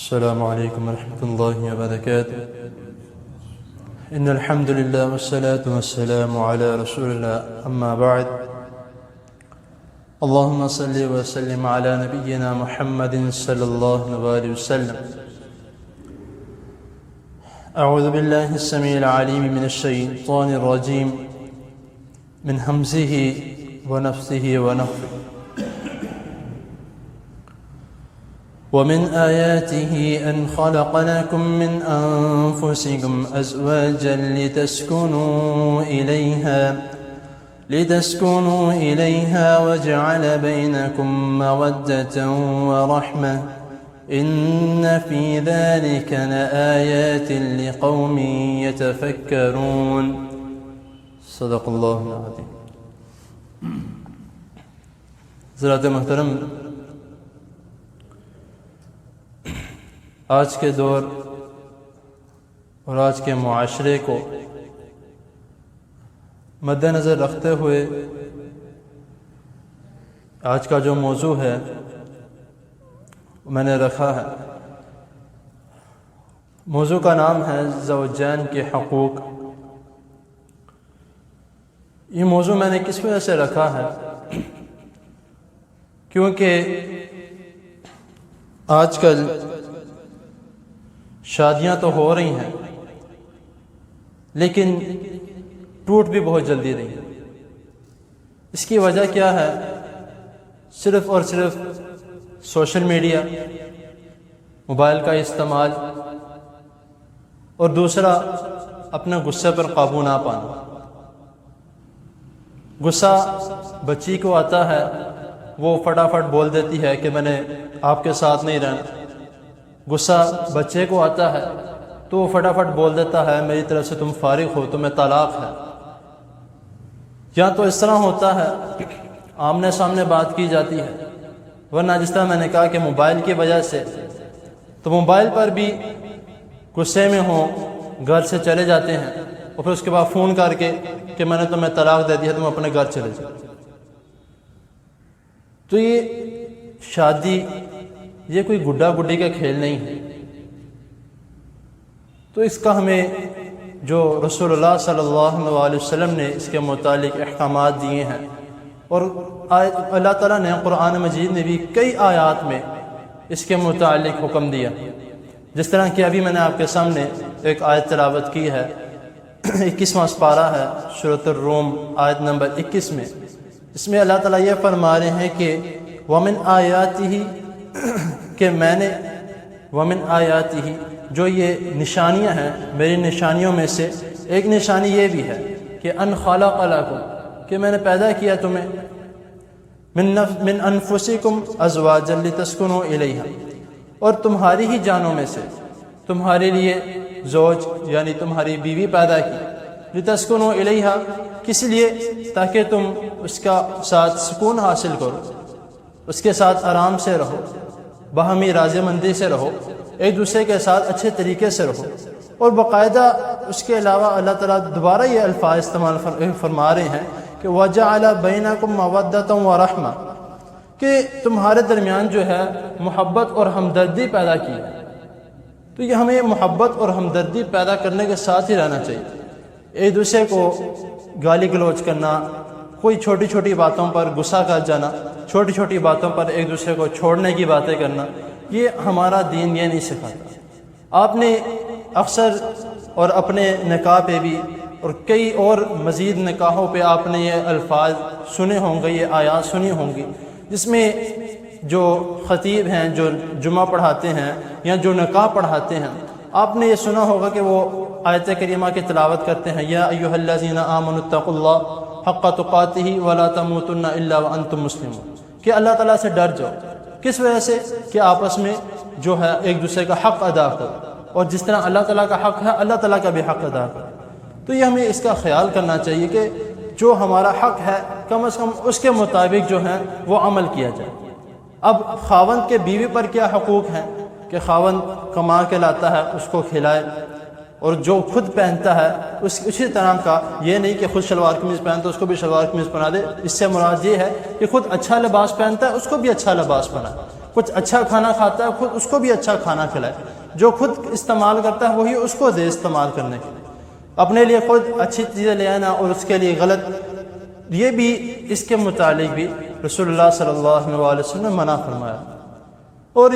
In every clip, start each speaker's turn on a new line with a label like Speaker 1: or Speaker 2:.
Speaker 1: السلام عليكم ورحمة الله وبركاته. إن الحمد لله والصلاة والسلام على رسول الله، أما بعد. اللهم صل وسلم على نبينا محمد صلى الله عليه وسلم. أعوذ بالله السميع العليم من الشيطان الرجيم من همزه ونفثه ونفثه. ومن آياته أن خلق لكم من أنفسكم أزواجا لتسكنوا إليها وجعل بينكم مودة ورحمة إن في ذلك لآيات لقوم يتفكرون. صدق اللہ العظیم. حضرات محترم، آج کے دور اور آج کے معاشرے کو مد نظر رکھتے ہوئے آج کا جو موضوع ہے میں نے رکھا ہے. موضوع کا نام ہے زوجین کے حقوق. یہ موضوع میں نے کس وجہ سے رکھا ہے؟ کیونکہ آج کل شادیاں تو ہو رہی ہیں لیکن ٹوٹ بھی بہت جلدی رہی ہیں. اس کی وجہ کیا ہے؟ صرف اور صرف سوشل میڈیا، موبائل کا استعمال، اور دوسرا اپنے غصے پر قابو نہ پانا. غصہ بچی کو آتا ہے، وہ فٹافٹ بول دیتی ہے کہ میں نے آپ کے ساتھ نہیں رہنا. غصہ بچے کو آتا ہے تو وہ فٹافٹ بول دیتا ہے میری طرف سے تم فارغ ہو، تمہیں طلاق ہے. یا تو اس طرح ہوتا ہے آمنے سامنے بات کی جاتی ہے، ورنہ جس طرح میں نے کہا کہ موبائل کی وجہ سے تو موبائل پر بھی غصے میں ہوں گھر سے چلے جاتے ہیں اور پھر اس کے بعد فون کر کے کہ میں نے تمہیں طلاق دے دیا، تم اپنے گھر چلے جاؤ. تو یہ شادی یہ کوئی گڈا گڈی کا کھیل نہیں ہے. تو اس کا ہمیں جو رسول اللہ صلی اللہ علیہ وسلم نے اس کے متعلق احکامات دیے ہیں، اور اللہ تعالیٰ نے قرآن مجید میں بھی کئی آیات میں اس کے متعلق حکم دیا. جس طرح کہ ابھی میں نے آپ کے سامنے ایک آیت تلاوت کی ہے، 21واں پارہ ہے سورۃ الروم، آیت نمبر 21 میں. اس میں اللہ تعالیٰ یہ فرما رہے ہیں کہ وَمِنْ آیَاتِهِ کہ میں نے وَمِنْ آیَاتِهِ جو یہ نشانیاں ہیں میری نشانیوں میں سے ایک نشانی یہ بھی ہے کہ ان خلق لکم کہ میں نے پیدا کیا تمہیں من انفسکم ازواجا لتسکنوا الیہا، اور تمہاری ہی جانوں میں سے تمہارے لیے زوج یعنی تمہاری بیوی پیدا کی. لتسکنوا الیہا کس لیے؟ تاکہ تم اس کا ساتھ سکون حاصل کرو، اس کے ساتھ آرام سے رہو، باہمی راضی مندی سے رہو، ایک دوسرے کے ساتھ اچھے طریقے سے رہو. اور باقاعدہ اس کے علاوہ اللہ تعالیٰ دوبارہ یہ الفاظ استعمال فرما رہے ہیں کہ وَجَعَلَ بَيْنَكُمْ مَوَدَّةً وَرَحْمَةً کہ تمہارے درمیان جو ہے محبت اور ہمدردی پیدا کی. تو یہ ہمیں محبت اور ہمدردی پیدا کرنے کے ساتھ ہی رہنا چاہیے. ایک دوسرے کو گالی گلوچ کرنا، کوئی چھوٹی چھوٹی باتوں پر غصہ کر جانا، چھوٹی چھوٹی باتوں پر ایک دوسرے کو چھوڑنے کی باتیں کرنا، یہ ہمارا دین یہ نہیں سکھاتا. آپ نے اکثر اور اپنے نکاح پہ بھی اور کئی اور مزید نکاحوں پہ آپ نے یہ الفاظ سنے ہوں گے، یہ آیات سنی ہوں گی، جس میں جو خطیب ہیں جو جمعہ پڑھاتے ہیں یا جو نکاح پڑھاتے ہیں، آپ نے یہ سنا ہوگا کہ وہ آیت کریمہ کی تلاوت کرتے ہیں یا ایھا الذین آمنوا اتقوا اللہ حق تقاتہ ولا تموتن الا وانتم مسلمون کہ اللہ تعالیٰ سے ڈر جاؤ. کس وجہ سے؟ کہ آپس میں جو ہے ایک دوسرے کا حق ادا کرو، اور جس طرح اللہ تعالیٰ کا حق ہے اللہ تعالیٰ کا بھی حق ادا کرو. تو یہ ہمیں اس کا خیال کرنا چاہیے کہ جو ہمارا حق ہے کم از کم اس کے مطابق جو ہے وہ عمل کیا جائے. اب خاوند کے بیوی پر کیا حقوق ہیں کہ خاوند کما کے لاتا ہے اس کو کھلائے، اور جو خود پہنتا ہے اسی طرح کا، یہ نہیں کہ خود شلوار قمیض پہنتا ہے اس کو بھی شلوار قمیض پہنا دے. اس سے مراد یہ ہے کہ خود اچھا لباس پہنتا ہے اس کو بھی اچھا لباس پہنا. کچھ اچھا کھانا کھاتا ہے خود اس کو بھی اچھا کھانا کھلائے، جو خود استعمال کرتا ہے وہی اس کو دے استعمال کرنے کے لیے، اپنے لیے خود اچھی چیزیں لے آنا اور اس کے لیے غلط، یہ بھی اس کے متعلق بھی رسول اللہ صلی اللہ علیہ وسلم نے منع فرمایا۔ اور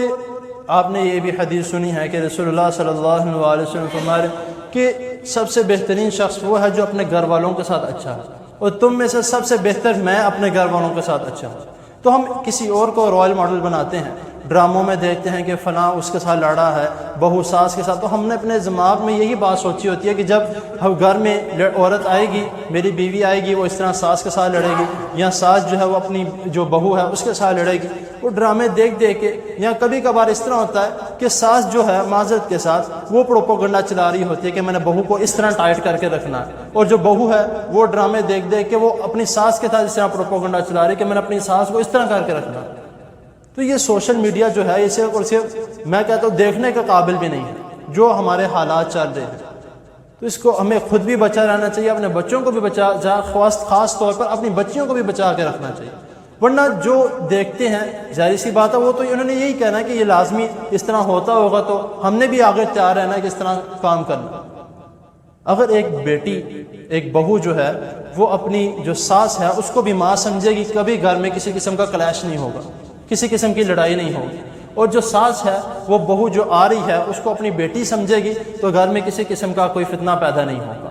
Speaker 1: آپ نے یہ بھی حدیث سنی ہے کہ رسول اللہ صلی اللہ علیہ وسلم فرمایا کہ سب سے بہترین شخص وہ ہے جو اپنے گھر والوں کے ساتھ اچھا ہے، اور تم میں سے سب سے بہتر میں اپنے گھر والوں کے ساتھ اچھا ہوں۔ تو ہم کسی اور کو رائل ماڈل بناتے ہیں، ڈراموں میں دیکھتے ہیں کہ فلاں اس کے ساتھ لڑا ہے، بہو ساس کے ساتھ، تو ہم نے اپنے دماغ میں یہی بات سوچی ہوتی ہے کہ جب ہم گھر میں عورت آئے گی، میری بیوی آئے گی، وہ اس طرح ساس کے ساتھ لڑے گی، یا ساس جو ہے وہ اپنی جو بہو ہے اس کے ساتھ لڑے گی۔ وہ ڈرامے دیکھ دیکھ کے، یا کبھی کبھار اس طرح ہوتا ہے کہ ساس جو ہے معذرت کے ساتھ وہ پروپیگنڈا چلا رہی ہوتی ہے کہ میں نے بہو کو اس طرح ٹائٹ کر کے رکھنا ہے، اور جو بہو ہے وہ ڈرامے دیکھ دیکھ کے وہ اپنی ساس کے ساتھ اس طرح پروپیگنڈا چلا رہی ہے کہ میں نے اپنی ساس کو اس طرح کر کے رکھنا ہے۔ تو یہ سوشل میڈیا جو ہے اسے اور صرف میں کہتا ہوں دیکھنے کے قابل بھی نہیں ہے جو ہمارے حالات چل رہے ہیں۔ تو اس کو ہمیں خود بھی بچا رہنا چاہیے، اپنے بچوں کو بھی خاص طور پر اپنی بچیوں کو بھی بچا کے رکھنا چاہیے، ورنہ جو دیکھتے ہیں ظاہر سی بات ہے وہ تو انہوں نے یہی کہنا ہے کہ یہ لازمی اس طرح ہوتا ہوگا، تو ہم نے بھی آگے تیار رہنا ہے کہ اس طرح کام کرنا۔ اگر ایک بیٹی، ایک بہو جو ہے وہ اپنی جو ساس ہے اس کو بھی ماں سمجھے گی، کبھی گھر میں کسی قسم کا کلیش نہیں ہوگا، کسی قسم کی لڑائی نہیں ہوگی، اور جو ساس ہے وہ بہو جو آ رہی ہے اس کو اپنی بیٹی سمجھے گی تو گھر میں کسی قسم کا کوئی فتنہ پیدا نہیں ہوگا۔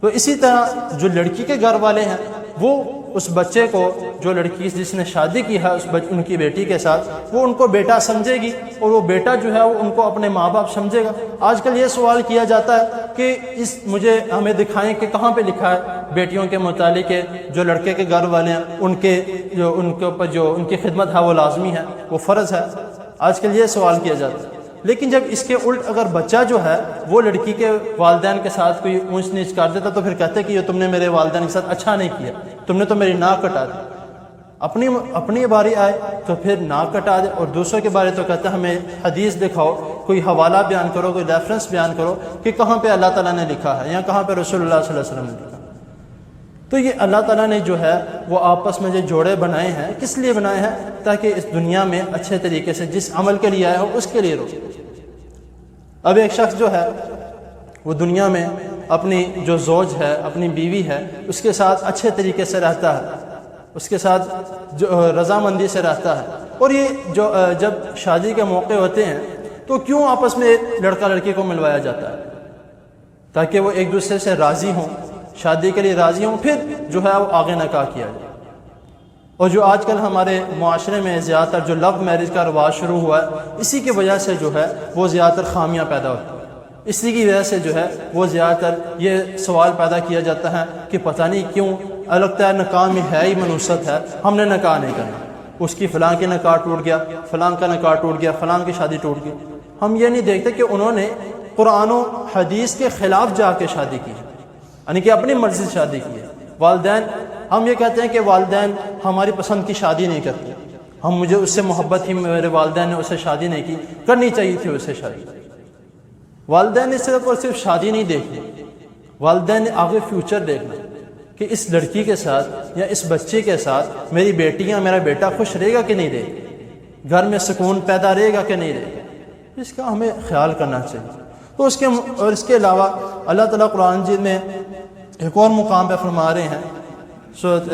Speaker 1: تو اسی طرح جو لڑکی کے گھر والے ہیں وہ اس بچے کو، جو لڑکی جس نے شادی کی ہے ان کی بیٹی کے ساتھ، وہ ان کو بیٹا سمجھے گی، اور وہ بیٹا جو ہے وہ ان کو اپنے ماں باپ سمجھے گا۔ آج کل یہ سوال کیا جاتا ہے کہ مجھے ہمیں دکھائیں کہ کہاں پہ لکھا ہے بیٹیوں کے متعلق کہ جو لڑکے کے گھر والے ہیں ان کے اوپر جو ان کی خدمت ہے وہ لازمی ہے، وہ فرض ہے۔ آج کل یہ سوال کیا جاتا ہے، لیکن جب اس کے الٹ اگر بچہ جو ہے وہ لڑکی کے والدین کے ساتھ کوئی اونچ نیچ کر دیتا تو پھر کہتے کہ یہ تم نے میرے والدین کے ساتھ اچھا نہیں کیا، تم نے تو میری ناک کٹا دی۔ اپنی باری آئے تو پھر ناک کٹا دے، اور دوسروں کے بارے تو کہتے ہمیں حدیث دکھاؤ، کوئی حوالہ بیان کرو، کوئی ریفرنس بیان کرو کہ کہاں پہ اللہ تعالیٰ نے لکھا ہے یا کہاں پہ رسول اللہ صلی اللہ علیہ وسلم نے لکھا۔ تو یہ اللہ تعالیٰ نے جو ہے وہ آپس میں جو جوڑے بنائے ہیں، کس لیے بنائے ہیں؟ تاکہ اس دنیا میں اچھے طریقے سے جس عمل کے لیے آئے ہو اس کے لیے رو۔ اب ایک شخص جو ہے وہ دنیا میں اپنی جو زوج ہے، اپنی بیوی ہے، اس کے ساتھ اچھے طریقے سے رہتا ہے، اس کے ساتھ جو رضامندی سے رہتا ہے، اور یہ جو جب شادی کے موقع ہوتے ہیں تو کیوں آپس میں لڑکا لڑکی کو ملوایا جاتا ہے؟ تاکہ وہ ایک دوسرے سے راضی ہوں، شادی کے لیے راضی ہوں، پھر جو ہے وہ آگے نکاح کیا جائے۔ اور جو آج کل ہمارے معاشرے میں زیادہ تر جو لو میرج کا رواج شروع ہوا ہے، اسی کی وجہ سے جو ہے وہ زیادہ تر خامیاں پیدا ہوتی ہیں، اسی کی وجہ سے جو ہے وہ زیادہ تر یہ سوال پیدا کیا جاتا ہے کہ پتہ نہیں کیوں لگتا ہے نکاح میں ہے ہی منوست ہے، ہم نے نکاح نہیں کرنا، اس کی فلاں کی نکاح ٹوٹ گیا، فلاں کا نکاح ٹوٹ گیا، فلاں کی شادی ٹوٹ گئی۔ ہم یہ نہیں دیکھتے کہ انہوں نے قرآن و حدیث کے خلاف جا کے شادی کی ہے، یعنی کہ اپنی مرضی سے شادی کی ہے۔ والدین، ہم یہ کہتے ہیں کہ والدین ہماری پسند کی شادی نہیں کرتے، مجھے اس سے محبت ہی، میرے والدین نے اس سے شادی نہیں کی، کرنی چاہیے تھی اسے شادی۔ والدین نے صرف اور صرف شادی نہیں دیکھنی، والدین نے آگے فیوچر دیکھنا کہ اس لڑکی کے ساتھ یا اس بچے کے ساتھ میری بیٹی یا میرا بیٹا خوش رہے گا کہ نہیں رہے گا، گھر میں سکون پیدا رہے گا کہ نہیں رہے گا، اس کا ہمیں خیال کرنا چاہیے۔ تو اس کے علاوہ اللہ تعالیٰ قرآن مجید میں ایک اور مقام پہ فرما رہے ہیں، سورۃ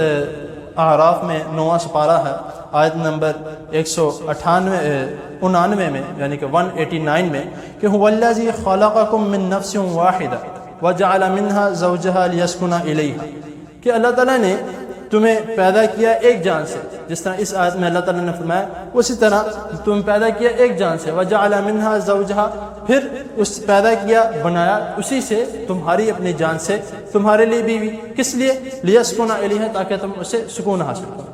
Speaker 1: اعراف میں 9واں سپارہ ہے، آیت نمبر 199 میں، یعنی کہ 189 میں، کہ هو الذی خلقکم من نفس واحدہ وجعل منها زوجها لیسکن الیہا، کہ اللہ تعالیٰ نے تمہیں پیدا کیا ایک جان سے، جس طرح اس آیت میں اللہ تعالیٰ نے فرمایا اسی طرح تم پیدا کیا ایک جان سے، وجعل منها زوجها، پھر اس پیدا کیا بنایا اسی سے تمہاری اپنی جان سے تمہارے لیے بیوی، کس لیے؟ لیسکن الیہا، تاکہ تم اسے سکون حاصل کرو۔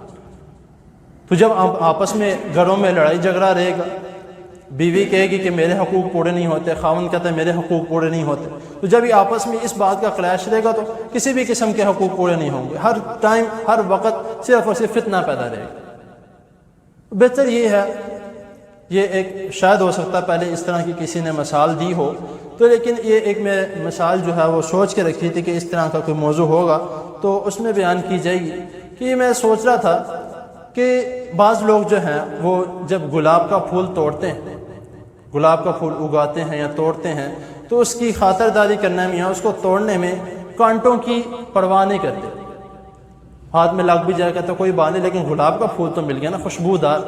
Speaker 1: تو جب آپس میں گھروں میں لڑائی جھگڑا رہے گا، بیوی کہے گی کہ میرے حقوق پورے نہیں ہوتے، خاوند کہتا ہے میرے حقوق پورے نہیں ہوتے، تو جب یہ آپس میں اس بات کا کلیش رہے گا تو کسی بھی قسم کے حقوق پورے نہیں ہوں گے، ہر ٹائم ہر وقت صرف اور صرف فتنہ پیدا رہے گا۔ بہتر یہ ہے، یہ ایک شاید ہو سکتا ہے پہلے اس طرح کی کسی نے مثال دی ہو تو، لیکن یہ ایک میں مثال جو ہے وہ سوچ کے رکھی تھی کہ اس طرح کا کوئی موضوع ہوگا تو اس میں بیان کی جائے گی، کہ میں سوچ رہا تھا کہ بعض لوگ جو ہیں وہ جب گلاب کا پھول توڑتے ہیں، گلاب کا پھول اگاتے ہیں یا توڑتے ہیں، تو اس کی خاطرداری کرنے میں یا اس کو توڑنے میں کانٹوں کی پرواہ نہیں کرتے، ہاتھ میں لگ بھی جائے گا تو کوئی بات نہیں، لیکن گلاب کا پھول تو مل گیا نا، خوشبودار۔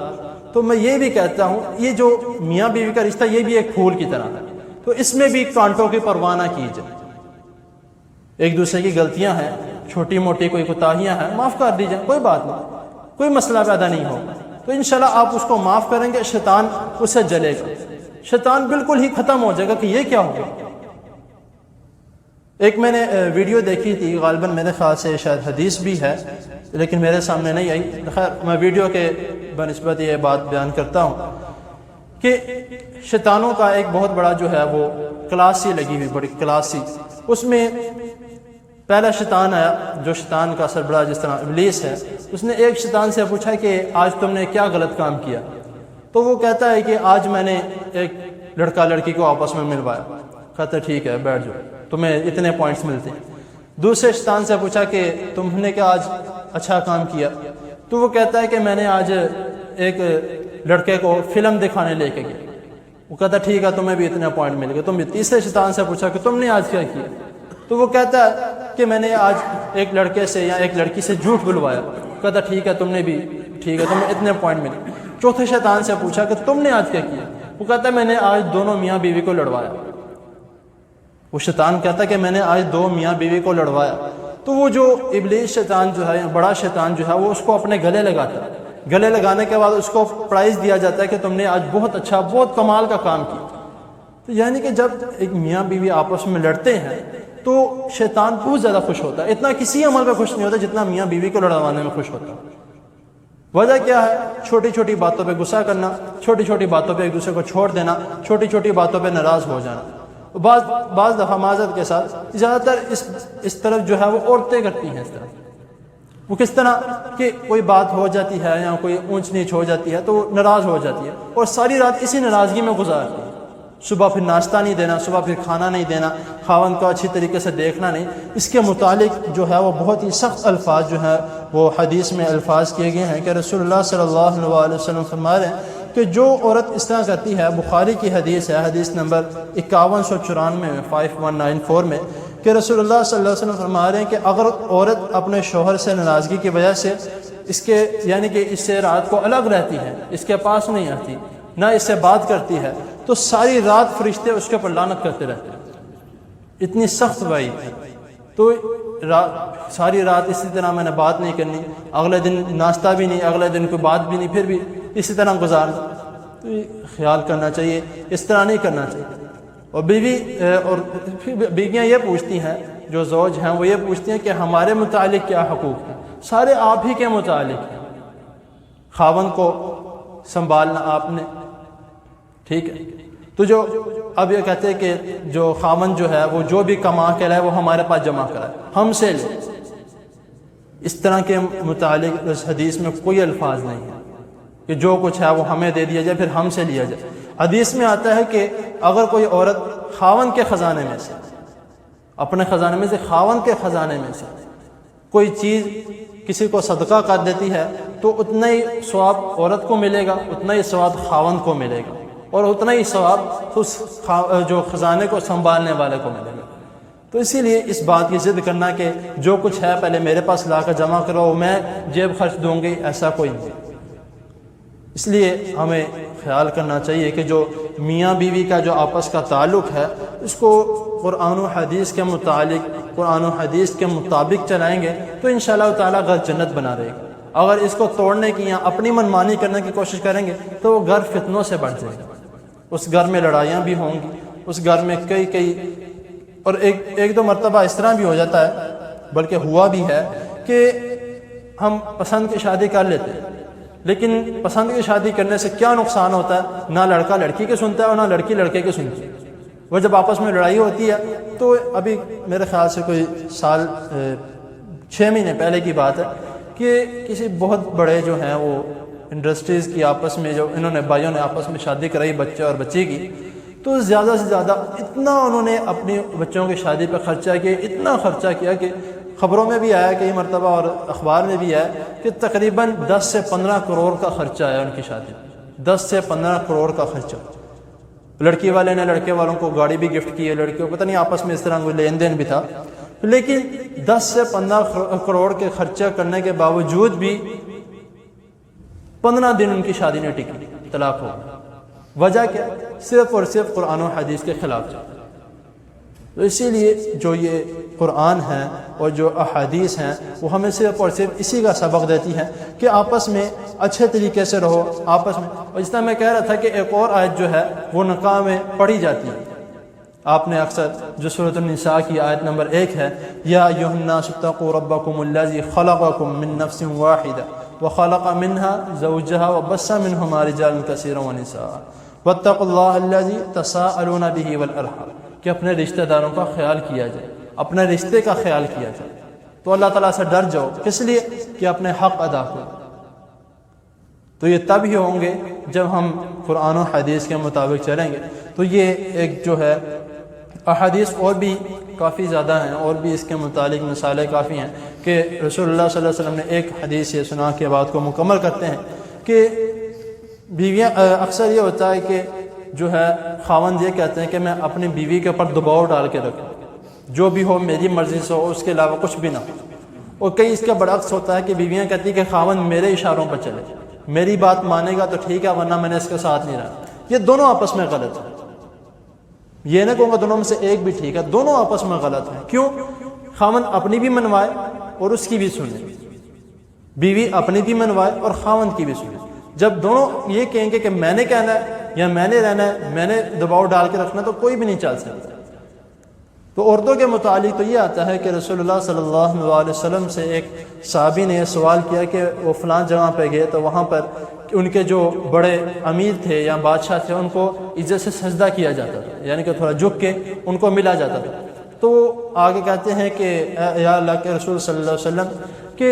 Speaker 1: تو میں یہ بھی کہتا ہوں یہ جو میاں بیوی کا رشتہ یہ بھی ایک پھول کی طرح ہے، تو اس میں بھی کانٹوں کی پرواہ نہ کیجیے۔ ایک دوسرے کی غلطیاں ہیں، چھوٹی موٹی کوئی کوتاہیاں ہیں، معاف کر دیجیے، کوئی بات نہیں، کوئی مسئلہ پیدا نہیں ہوگا۔ تو انشاءاللہ آپ اس کو معاف کریں گے، شیطان اس سے جلے گا، شیطان بالکل ہی ختم ہو جائے گا کہ یہ کیا ہو گیا۔ ایک میں نے ویڈیو دیکھی تھی، غالباً میرے خیال سے شاید حدیث بھی ہے لیکن میرے سامنے نہیں آئی، خیر میں ویڈیو کے بنسبت یہ بات بیان کرتا ہوں کہ شیطانوں کا ایک بہت بڑا جو ہے وہ کلاس سی لگی ہوئی، بڑی کلاس سی، اس میں پہلا شیطان آیا جو شیطان کا سربراہ جس طرح ابلیس ہے، اس نے ایک شیطان سے پوچھا کہ آج تم نے کیا غلط کام کیا؟ تو وہ کہتا ہے کہ آج میں نے ایک لڑکا لڑکی کو آپس میں ملوایا۔ کہتا ہے ٹھیک ہے بیٹھ جاؤ، تمہیں اتنے پوائنٹس ملتے ہیں۔ دوسرے شیطان سے پوچھا کہ تم نے کیا آج اچھا کام کیا؟ تو وہ کہتا ہے کہ میں نے آج ایک لڑکے کو فلم دکھانے لے کے گیا۔ وہ کہتا ہے ٹھیک ہے تمہیں بھی اتنے پوائنٹ مل گئے۔ تم تیسرے شیطان سے پوچھا کہ تم نے آج کیا کیا؟ تو وہ کہتا ہے کہ میں نے آج ایک لڑکے سے یا ایک لڑکی سے جھوٹ بلوایا۔ کہتا ٹھیک ہے تمہیں بھی ٹھیک ہے، تمہیں اتنے پوائنٹ ملے۔ چوتھے شیطان سے پوچھا کہ تم نے آج کیا کیا؟ وہ کہتا ہے میں نے آج دونوں میاں بیوی کو لڑوایا۔ وہ شیطان کہتا ہے کہ میں نے آج دو میاں بیوی کو لڑوایا۔ تو وہ جو ابلیس شیطان جو ہے، بڑا شیطان جو ہے، وہ اس کو اپنے گلے لگاتا ہے۔ گلے لگانے کے بعد اس کو پرائز دیا جاتا ہے کہ تم نے آج بہت اچھا، بہت کمال کا کام کیا۔ تو یعنی کہ جب ایک میاں بیوی آپس میں لڑتے ہیں تو شیطان بہت زیادہ خوش ہوتا ہے، اتنا کسی عمل پہ خوش نہیں ہوتا جتنا میاں بیوی کو لڑوانے میں خوش ہوتا ہے۔ وجہ کیا ہے؟ چھوٹی چھوٹی باتوں پہ غصہ کرنا، چھوٹی چھوٹی باتوں پہ ایک دوسرے کو چھوڑ دینا، چھوٹی چھوٹی باتوں پہ ناراض ہو جانا۔ بعض دفعہ معذرت کے ساتھ زیادہ تر اس طرف جو ہے وہ عورتیں کرتی ہیں۔ اس طرف وہ کس طرح کہ کوئی بات ہو جاتی ہے یا کوئی اونچ نیچ ہو جاتی ہے تو وہ ناراض ہو جاتی ہے اور ساری رات اسی ناراضگی میں گزارتی ہے۔ صبح پھر ناشتہ نہیں دینا، صبح پھر کھانا نہیں دینا، خاوند کو اچھی طریقے سے دیکھنا نہیں۔ اس کے متعلق جو ہے وہ بہت ہی سخت الفاظ جو ہے وہ حدیث میں الفاظ کیے گئے ہیں کہ رسول اللہ صلی اللہ علیہ وسلم فرما رہے ہیں کہ جو عورت اس طرح کرتی ہے، بخاری کی حدیث ہے، حدیث نمبر 5194 میں 5194 میں، کہ رسول اللہ صلی اللہ علیہ وسلم فرما رہے ہیں کہ اگر عورت اپنے شوہر سے ناراضگی کی وجہ سے اس کے یعنی کہ اس سے رات کو الگ رہتی ہے، اس کے پاس نہیں آتی، نہ اس سے بات کرتی ہے، تو ساری رات فرشتے اس کے اوپر لعنت کرتے رہتے ہیں۔ اتنی سخت وعید ہے۔ تو ساری رات اسی طرح میں نے بات نہیں کرنی، اگلے دن ناشتہ بھی نہیں، اگلے دن کوئی بات بھی نہیں، پھر بھی اسی طرح گزارنا۔ تو یہ خیال کرنا چاہیے، اس طرح نہیں کرنا چاہیے۔ اور بیویاں یہ پوچھتی ہیں، جو زوج ہیں وہ یہ پوچھتی ہیں کہ ہمارے متعلق کیا حقوق ہیں؟ سارے آپ ہی کے متعلق ہیں۔ خاوند کو سنبھالنا آپ نے، ٹھیک ہے؟ تو جو اب یہ کہتے ہیں کہ جو خاوند جو ہے وہ جو بھی کما کے لائے وہ ہمارے پاس جمع کرائے، ہم سے لے۔ اس طرح کے متعلق اس حدیث میں کوئی الفاظ نہیں ہے کہ جو کچھ ہے وہ ہمیں دے دیا جائے پھر ہم سے لیا جائے۔ حدیث میں آتا ہے کہ اگر کوئی عورت خاوند کے خزانے میں سے، اپنے خزانے میں سے، خاوند کے خزانے میں سے کوئی چیز کسی کو صدقہ کر دیتی ہے تو اتنا ہی ثواب عورت کو ملے گا، اتنا ہی ثواب خاوند کو ملے گا، اور اتنا ہی ثواب اس جو خزانے کو سنبھالنے والے کو ملے گا۔ تو اسی لیے اس بات کی ضد کرنا کہ جو کچھ ہے پہلے میرے پاس لا کر جمع کرو، میں جیب خرچ دوں گی، ایسا کوئی نہیں۔ اس لیے ہمیں خیال کرنا چاہیے کہ جو میاں بیوی کا جو آپس کا تعلق ہے اس کو قرآن و حدیث کے متعلق، قرآن و حدیث کے مطابق چلائیں گے تو انشاءاللہ تعالیٰ گھر جنت بنا رہے گا۔ اگر اس کو توڑنے کی یا اپنی منمانی کرنے کی کوشش کریں گے تو وہ گھر فتنوں سے بڑھ جائے گا، اس گھر میں لڑائیاں بھی ہوں گی، اس گھر میں کئی اور ایک دو مرتبہ اس طرح بھی ہو جاتا ہے، بلکہ ہوا بھی ہے کہ ہم پسند کی شادی کر لیتے ہیں، لیکن پسند کی شادی کرنے سے کیا نقصان ہوتا ہے؟ نہ لڑکا لڑکی کے سنتا ہے اور نہ لڑکی لڑکے کے سنتی ہے۔ وہ جب آپس میں لڑائی ہوتی ہے تو ابھی میرے خیال سے کوئی سال 6 مہینے پہلے کی بات ہے کہ کسی بہت بڑے جو ہیں وہ انڈسٹریز کی آپس میں جو انہوں نے بھائیوں نے آپس میں شادی کرائی، بچے اور بچی کی، تو زیادہ سے زیادہ اتنا انہوں نے اپنی بچوں کی شادی پہ خرچہ کیا، اتنا خرچہ کیا کہ خبروں میں بھی آیا کئی مرتبہ اور اخبار میں بھی آیا کہ تقریباً 10 سے 15 کروڑ کا خرچہ آیا ان کی شادی میں، 10 سے 15 کروڑ کا خرچہ۔ لڑکی والے نے لڑکے والوں کو گاڑی بھی گفٹ کی ہے، لڑکیوں پتہ نہیں آپس میں اس طرح کوئی لین دین بھی تھا، لیکن 10 سے 15 کروڑ کے خرچہ کرنے کے باوجود بھی 15 دن ان کی شادی نہیں ٹکی، طلاق ہو گئی۔ وجہ کیا؟ صرف اور صرف قرآن و حدیث کے خلاف چل۔ تو اسی لیے جو یہ قرآن ہے اور جو احادیث ہیں وہ ہمیں صرف اور صرف اسی کا سبق دیتی ہے کہ آپس میں اچھے طریقے سے رہو آپس میں۔ اور جس طرح میں کہہ رہا تھا کہ ایک اور آیت جو ہے وہ نکاح میں پڑھی جاتی ہے، آپ نے اکثر جو سورۃ النساء کی آیت نمبر 1 ہے، یا ایھا الناس اتقوا ربکم الذی خلقکم من نفس واحدہ وخلق منها زوجها وبث منهما رجالا کثیرا ونساء واتقوا اللہ الذی تساءلون به والارحام، کہ اپنے رشتہ داروں کا خیال کیا جائے، اپنے رشتے کا خیال کیا جائے۔ تو اللہ تعالیٰ سے ڈر جاؤ، کس لیے؟ کہ اپنے حق ادا کرو۔ تو یہ تب ہی ہوں گے جب ہم قرآن و حدیث کے مطابق چلیں گے۔ تو یہ ایک جو ہے احادیث اور بھی کافی زیادہ ہیں، اور بھی اس کے متعلق مثالیں کافی ہیں کہ رسول اللہ صلی اللہ علیہ وسلم نے ایک حدیث یہ سنا کے بات کو مکمل کرتے ہیں کہ بیویاں اکثر یہ ہوتا ہے کہ جو ہے خاوند یہ کہتے ہیں کہ میں اپنی بیوی کے اوپر دباؤ ڈال کے رکھوں، جو بھی ہو میری مرضی سے ہو، اس کے علاوہ کچھ بھی نہ ہو۔ اور کئی اس کا برعکس ہوتا ہے کہ بیویاں کہتی ہیں کہ خاوند میرے اشاروں پر چلے، میری بات مانے گا تو ٹھیک ہے ورنہ میں نے اس کے ساتھ نہیں رہا۔ یہ دونوں آپس میں غلط ہیں، یہ نہ کہوں گا دونوں میں سے ایک بھی ٹھیک ہے، دونوں آپس میں غلط ہیں۔ کیوں؟ خاوند اپنی بھی منوائے اور اس کی بھی سنے، بیوی اپنی بھی منوائے اور خاوند کی بھی سنے۔ جب دونوں یہ کہیں گے کہ میں نے کہنا ہے یا میں نے رہنا ہے، میں نے دباؤ ڈال کے رکھنا، تو کوئی بھی نہیں چل سکتا۔ تو عورتوں کے متعلق تو یہ آتا ہے کہ رسول اللہ صلی اللہ علیہ وسلم سے ایک صحابی نے یہ سوال کیا کہ وہ فلاں جگہ پہ گئے تو وہاں پر ان کے جو بڑے امیر تھے یا بادشاہ تھے ان کو عزت سے سجدہ کیا جاتا تھا، یعنی کہ تھوڑا جھک کے ان کو ملا جاتا تھا۔ تو آگے کہتے ہیں کہ یا اللہ کے رسول صلی اللہ علیہ وسلم کہ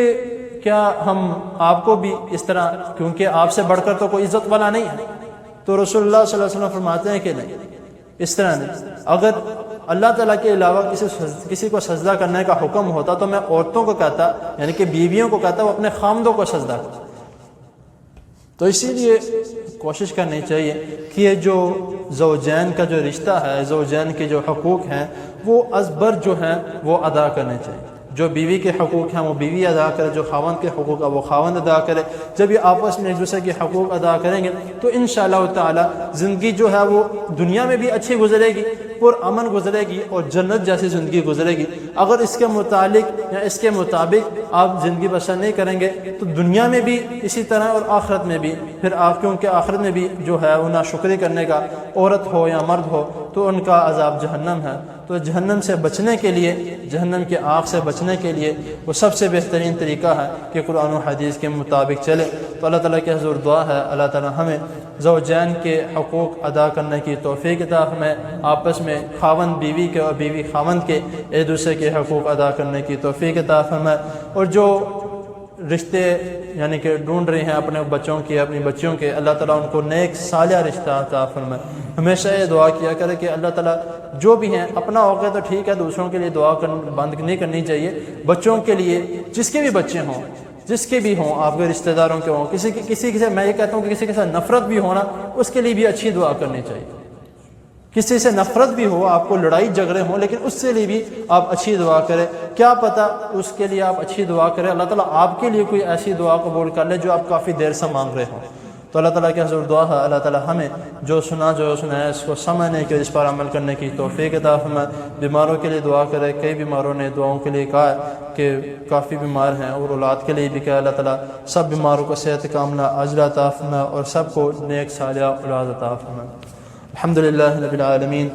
Speaker 1: کیا ہم آپ کو بھی اس طرح، کیونکہ آپ سے بڑھ کر تو کوئی عزت والا نہیں ہے۔ تو رسول اللہ صلی اللہ علیہ وسلم فرماتے ہیں کہ نہیں، اس طرح نہیں۔ اگر اللہ تعالیٰ کے علاوہ کسی کو سجدہ کرنے کا حکم ہوتا تو میں عورتوں کو کہتا، یعنی کہ بیویوں کو کہتا وہ اپنے خامدوں کو سجدہ کرتا۔ تو اسی لیے کوشش کرنی چاہیے کہ یہ جو زوجین کا جو رشتہ ہے، زوجین کے جو حقوق ہیں وہ ازبر جو ہیں وہ ادا کرنے چاہیے۔ جو بیوی کے حقوق ہیں وہ بیوی ادا کرے، جو خاوند کے حقوق ہیں وہ خاوند ادا کرے۔ جب یہ آپس میں ایک دوسرے کے حقوق ادا کریں گے تو انشاءاللہ تعالی زندگی جو ہے وہ دنیا میں بھی اچھی گزرے گی، پرامن گزرے گی اور جنت جیسی زندگی گزرے گی۔ اگر اس کے متعلق یا اس کے مطابق آپ زندگی بسر نہیں کریں گے تو دنیا میں بھی اسی طرح اور آخرت میں بھی، پھر آپ کیونکہ آخرت میں بھی جو ہے وہ ناشکری کرنے کا، عورت ہو یا مرد ہو تو ان کا عذاب جہنم ہے۔ تو جہنم سے بچنے کے لیے، جہنم کی آگ سے بچنے کے لیے وہ سب سے بہترین طریقہ ہے کہ قرآن و حدیث کے مطابق چلے۔ تو اللہ تعالیٰ کے حضور دعا ہے اللہ تعالیٰ ہمیں زوجین کے حقوق ادا کرنے کی توفیق عطا فرمائے، آپس میں خاوند بیوی کے اور بیوی خاوند کے ایک دوسرے کے حقوق ادا کرنے کی توفیق عطا فرمائے، اور جو رشتے یعنی کہ ڈھونڈ رہے ہیں اپنے بچوں کے، اپنی بچیوں کے، اللہ تعالیٰ ان کو نیک صالح رشتہ عطا فرمائے۔ ہمیشہ یہ دعا کیا کرے کہ اللہ تعالیٰ جو بھی ہیں، اپنا ہوگا تو ٹھیک ہے، دوسروں کے لیے دعا بند نہیں کرنی چاہیے، بچوں کے لیے جس کے بھی بچے ہوں، جس کے بھی ہوں، آپ کے رشتہ داروں کے ہوں، کسی سے میں یہ کہتا ہوں کہ کسی کے ساتھ نفرت بھی ہونا، اس کے لیے بھی اچھی دعا کرنی چاہیے۔ کسی سے نفرت بھی ہو، آپ کو لڑائی جھگڑے ہوں، لیکن اس سے لیے بھی آپ اچھی دعا کریں، کیا پتہ اس کے لیے آپ اچھی دعا کریں، اللہ تعالیٰ آپ کے لیے کوئی ایسی دعا قبول کر لے جو آپ کافی دیر سے مانگ رہے ہوں۔ تو اللہ تعالیٰ کے حضور دعا ہے اللہ تعالیٰ ہمیں جو سنایا اس کو سمجھنے کے، اس پر عمل کرنے کی توفیق عطا فرمائے۔ بیماروں کے لیے دعا کرے، کئی بیماروں نے دعاؤں کے لیے کہا ہے کہ کافی بیمار ہیں، اور اولاد کے لیے بھی کہا اللہ تعالیٰ سب بیماروں کو صحت کاملہ عاجلہ عطا فرمائے اور سب کو نیک صالحہ اولاد عطا فرمائے۔ الحمد للہ رب العالمین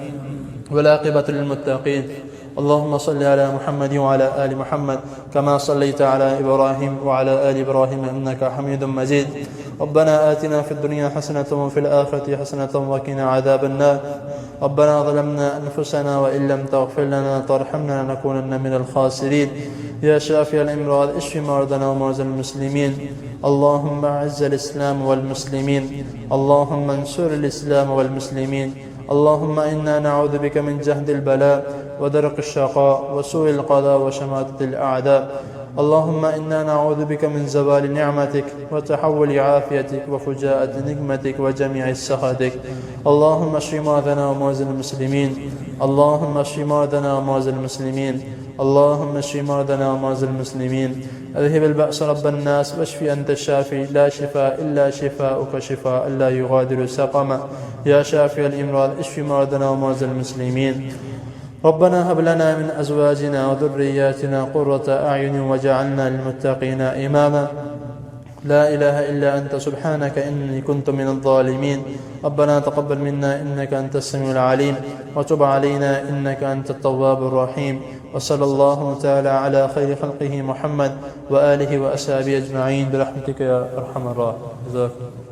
Speaker 1: والعاقبۃ للمتقین، اللهم صل على محمد وعلى آل محمد كما صليت على إبراهيم وعلى آل إبراهيم إنك حميد مجيد. ربنا آتنا في الدنيا حسنة وفي الآخرة حسنة وقنا عذاب النار. ربنا ظلمنا أنفسنا وإن لم تغفر لنا وترحمنا لنكونن من الخاسرين. يا شافي الأمراض اشف مرضنا ومرضى المسلمين. اللهم أعز الإسلام والمسلمين، اللهم انصر الإسلام والمسلمين، اللهم إنا نعوذ بك من جهد البلاء ودرك الشقاء وسوء القضاء وشماتة الأعداء. اللهم إنا نعوذ بك من زوال نعمتك وتحول عافيتك وفجاءة نقمتك وجميع سخطك. اللهم اشف مرضانا ومرضى المسلمين. اللهم اشف مرضانا ومرضى المسلمين. اللهم اشف مرضانا ومرضى المسلمين. اذهب البأس رب الناس واشف أنت الشافي، لا شفاء إلا شفاؤك شفاء لا يغادر سقما. يا شافي الأمراض اشف مرضانا ومرضى المسلمين. ربنا هب لنا من أزواجنا وذرياتنا قرة أعين وجعلنا للمتقين إماما. لا إله إلا أنت سبحانك إني كنت من الظالمين. ربنا تقبل منا إنك أنت السميع العليم وتب علينا إنك أنت التواب الرحيم. وصلى الله تعالى على خير خلقه محمد وآله وأصحابه أجمعين برحمتك يا أرحم الراحمين.